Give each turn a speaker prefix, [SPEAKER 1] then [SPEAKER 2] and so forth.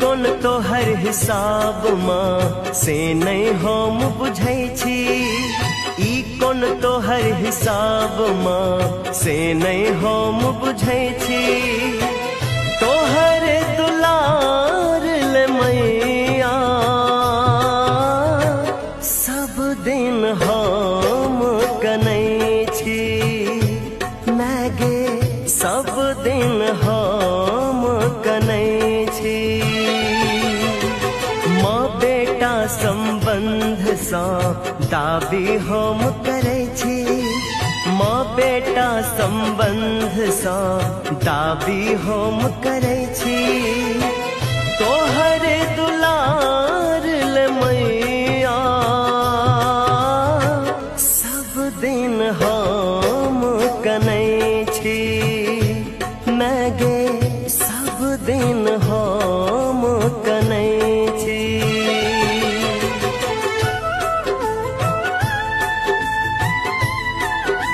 [SPEAKER 1] कोन तो हर हिसाब माँ से नहीं हम बुझै छी। ई कोन तो हर हिसाब माँ से नहीं हम बुझै छी। तोहर दुलार ले मैया सब दिन हम कनै छी। मैगे सब दिन हम कनै छी। माँ बेटा संबंध सा दाबी हम करै छी। माँ बेटा संबंध सा दाबी हम करै छी। तोहर दुलार ले मैया सब दिन हम कनै छी। मैगे सब दिन हम